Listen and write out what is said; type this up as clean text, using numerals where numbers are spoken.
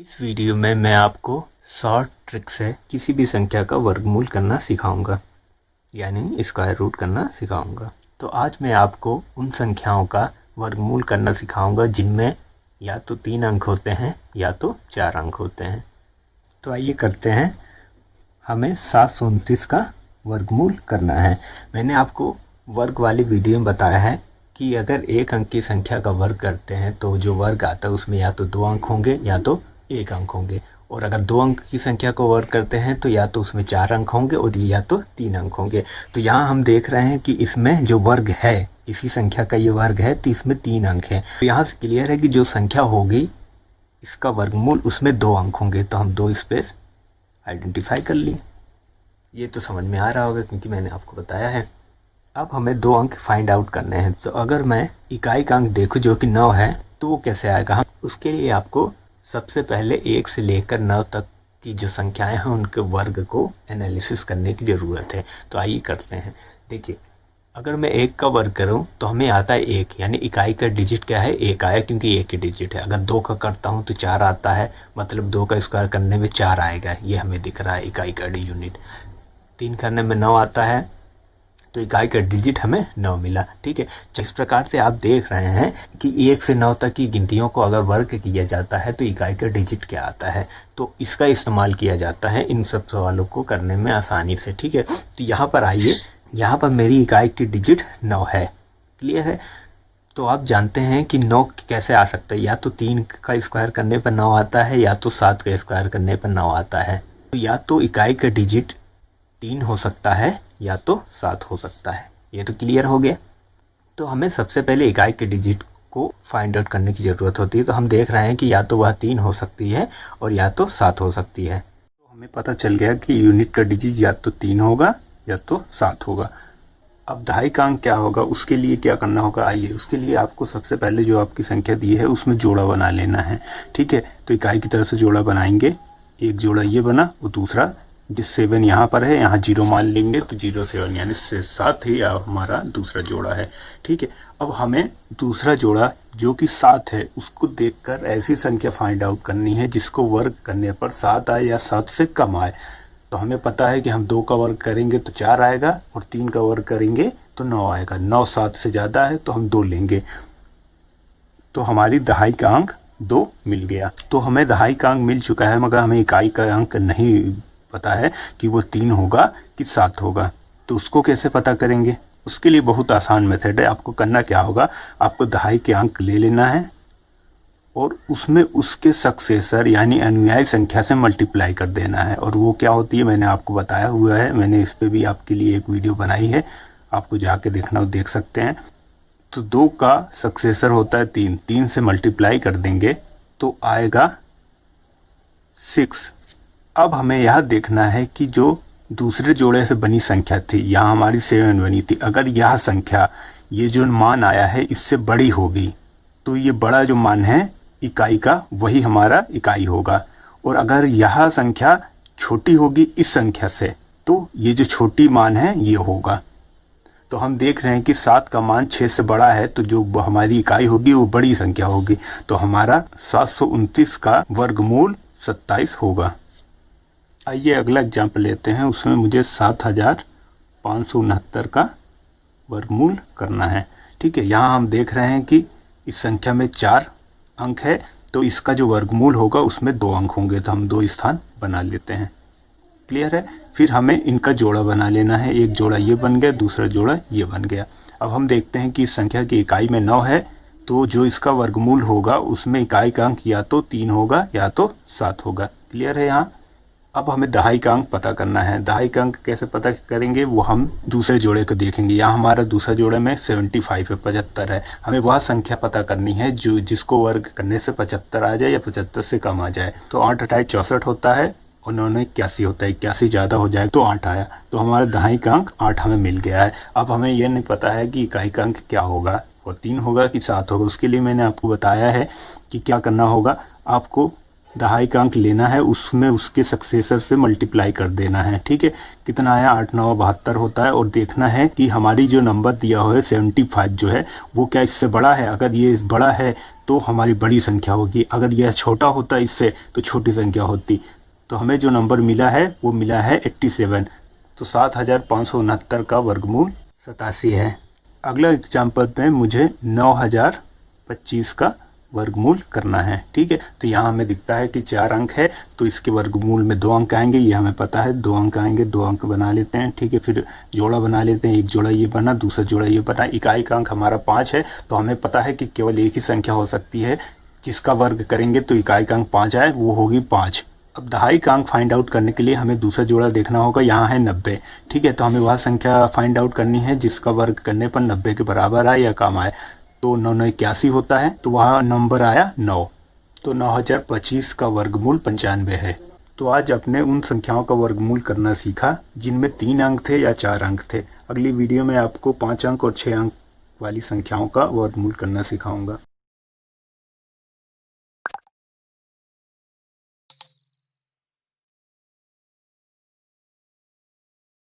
इस वीडियो में मैं आपको शॉर्ट ट्रिक से किसी भी संख्या का वर्गमूल करना सिखाऊंगा, यानी स्क्वायर रूट करना सिखाऊंगा। तो आज मैं आपको उन संख्याओं का वर्गमूल करना सिखाऊंगा जिनमें या तो 3 अंक होते हैं या तो 4 अंक होते हैं। तो आइए करते हैं। हमें 729 का वर्गमूल करना है। मैंने आपको वर्ग वाली वीडियो में बताया है कि अगर 1 अंक की संख्या का वर्ग करते हैं तो जो वर्ग आता है उसमें या तो 2 अंक होंगे या तो 1 अंक होंगे, और अगर 2 अंक की संख्या को वर्ग करते हैं तो या तो उसमें 4 अंक होंगे और या तो 3 अंक होंगे। तो यहाँ हम देख रहे हैं कि इसमें जो वर्ग है, इसी संख्या का ये वर्ग है, तो इसमें 3 अंक है। तो यहाँ से क्लियर है कि जो संख्या होगी इसका वर्गमूल उसमें 2 अंक होंगे। तो हम 2 स्पेस आइडेंटिफाई कर लिए। ये तो समझ में आ रहा होगा क्योंकि मैंने आपको बताया है। अब हमें 2 अंक फाइंड आउट करने हैं। तो अगर मैं इकाई का अंक देखूं जो कि 9 है तो वो कैसे आएगा? हम उसके लिए आपको सबसे पहले 1 से लेकर 9 तक की जो संख्याएं हैं उनके वर्ग को एनालिसिस करने की ज़रूरत है। तो आइए करते हैं। देखिए, अगर मैं 1 का वर्ग करूं तो हमें आता है 1, यानी इकाई का डिजिट क्या है? 1 आया, क्योंकि 1 ही डिजिट है। अगर 2 का करता हूं तो 4 आता है, मतलब 2 का स्क्वायर करने में 4 आएगा। ये हमें दिख रहा है इकाई का यूनिट। 3 करने में 9 आता है, तो इकाई का डिजिट हमें 9 मिला। ठीक है, इस प्रकार से आप देख रहे हैं कि 1 से 9 तक की गिनतियों को अगर वर्ग किया जाता है तो इकाई का डिजिट क्या आता है। तो इसका इस्तेमाल किया जाता है इन सब सवालों को करने में आसानी से। ठीक है, तो यहाँ पर आइए, यहाँ पर मेरी इकाई की डिजिट 9 है। क्लियर है? तो आप जानते हैं कि 9 कैसे आ सकता है। या तो 3 का स्क्वायर करने पर 9 आता है, या तो 7 का स्क्वायर करने पर 9 आता है। तो या तो इकाई का डिजिट 3 हो सकता है या तो 7 हो सकता है। ये तो क्लियर हो गया। तो हमें सबसे पहले इकाई के डिजिट को फाइंड आउट करने की ज़रूरत होती है। तो हम देख रहे हैं कि या तो वह 3 हो सकती है और या तो 7 हो सकती है। तो हमें पता चल गया कि यूनिट का डिजिट या तो 3 होगा या तो 7 होगा। अब दहाई का अंक क्या होगा, उसके लिए क्या करना होगा? आइए, उसके लिए आपको सबसे पहले जो आपकी संख्या दी है उसमें जोड़ा बना लेना है। ठीक है, तो इकाई की तरफ से जोड़ा बनाएंगे। एक जोड़ा ये बना, और दूसरा जिस 7 यहाँ पर है, यहाँ 0 मान लेंगे तो 0 7, यानी 7 ही हमारा दूसरा जोड़ा है। ठीक है, अब हमें दूसरा जोड़ा जो कि 7 है उसको देखकर ऐसी संख्या फाइंड आउट करनी है जिसको वर्ग करने पर 7 आए या 7 से कम आए। तो हमें पता है कि हम 2 का वर्ग करेंगे तो 4 आएगा, और 3 का वर्ग करेंगे तो 9 आएगा। 9 7 से ज़्यादा है तो हम 2 लेंगे। तो हमारी दहाई का अंक 2 मिल गया। तो हमें दहाई का अंक मिल चुका है, मगर हमें इकाई का अंक नहीं पता है कि वो 3 होगा कि 7 होगा। तो उसको कैसे पता करेंगे? उसके लिए बहुत आसान मेथड है। आपको करना क्या होगा, आपको दहाई के अंक ले लेना है और उसमें उसके सक्सेसर यानी अनुयायी संख्या से मल्टीप्लाई कर देना है। और वो क्या होती है मैंने आपको बताया हुआ है, मैंने इस पे भी आपके लिए एक वीडियो बनाई है, आपको जाके देखना हो देख सकते हैं। तो 2 का सक्सेसर होता है 3, 3 से मल्टीप्लाई कर देंगे तो आएगा 6। अब हमें यह देखना है कि जो दूसरे जोड़े से बनी संख्या थी, यहाँ हमारी 7 बनी थी, अगर यह संख्या, ये जो मान आया है इससे बड़ी होगी तो ये बड़ा जो मान है इकाई का वही हमारा इकाई होगा। और अगर यह संख्या छोटी होगी इस संख्या से तो ये जो छोटी मान है ये होगा। तो हम देख रहे हैं कि 7 का मान 6 से बड़ा है, तो जो हमारी इकाई होगी वो बड़ी संख्या होगी। तो हमारा 729 का वर्गमूल 27 होगा। आइए अगला एग्जाम्पल लेते हैं। उसमें मुझे 7569 का वर्गमूल करना है। ठीक है, यहाँ हम देख रहे हैं कि इस संख्या में 4 अंक है, तो इसका जो वर्गमूल होगा उसमें 2 अंक होंगे। तो हम 2 स्थान बना लेते हैं। क्लियर है? फिर हमें इनका जोड़ा बना लेना है। एक जोड़ा ये बन गया, दूसरा जोड़ा ये बन गया। अब हम देखते हैं कि इस संख्या की इकाई में 9 है, तो जो इसका वर्गमूल होगा उसमें इकाई का अंक या तो 3 होगा या तो 7 होगा। क्लियर है? यहाँ अब हमें दहाई का अंक पता करना है। दहाई का अंक कैसे पता करेंगे, वो हम दूसरे जोड़े को देखेंगे। यहाँ हमारा दूसरा जोड़े में 75 है, 75 है। हमें वह संख्या पता करनी है जो जिसको वर्ग करने से 75 आ जाए या 75 से कम आ जाए। तो 8 8 64 होता है, और 9 9 81 होता है। 81 ज़्यादा हो जाए तो 8 आया। तो हमारा दहाई का अंक 8 हमें मिल गया है। अब हमें यह नहीं पता है कि इकाई का अंक क्या होगा, वो 3 होगा कि 7 होगा। उसके लिए मैंने आपको बताया है कि क्या करना होगा। आपको दहाई का अंक लेना है, उसमें उसके सक्सेसर से मल्टीप्लाई कर देना है। ठीक है, कितना आया 8 9 72 होता है। और देखना है कि हमारी जो नंबर दिया हुआ है 75 जो है वो क्या इससे बड़ा है। अगर ये बड़ा है तो हमारी बड़ी संख्या होगी, अगर यह छोटा होता इससे तो छोटी संख्या होती। तो हमें जो नंबर मिला है वो मिला है 87। तो 7569 का वर्गमूल 87 है। अगला एग्जाम्पल में मुझे 9025 का वर्गमूल करना है। ठीक है, तो यहाँ हमें दिखता है कि 4 अंक है, तो इसके वर्गमूल में 2 अंक आएंगे, ये हमें पता है 2 अंक आएंगे। 2 अंक बना लेते हैं। ठीक है, फिर जोड़ा बना लेते हैं। एक जोड़ा ये बना, दूसरा जोड़ा ये बना। इकाई का अंक हमारा 5 है, तो हमें पता है कि केवल एक ही संख्या हो सकती है जिसका वर्ग करेंगे तो इकाई का अंक 5 आए, वो होगी 5। अब दहाई का अंक फाइंड आउट करने के लिए हमें दूसरा जोड़ा देखना होगा। यहाँ है 90। ठीक है, तो हमें वह संख्या फाइंड आउट करनी है जिसका वर्ग करने पर 90 के बराबर आए या कम आए। तो 9 9 81 होता है, तो वहाँ नंबर आया 9। तो 9025 का वर्गमूल 95 है। तो आज अपने उन संख्याओं का वर्गमूल करना सीखा जिनमें 3 अंक थे या 4 अंक थे। अगली वीडियो में आपको 5 अंक और 6 अंक वाली संख्याओं का वर्गमूल करना सिखाऊंगा।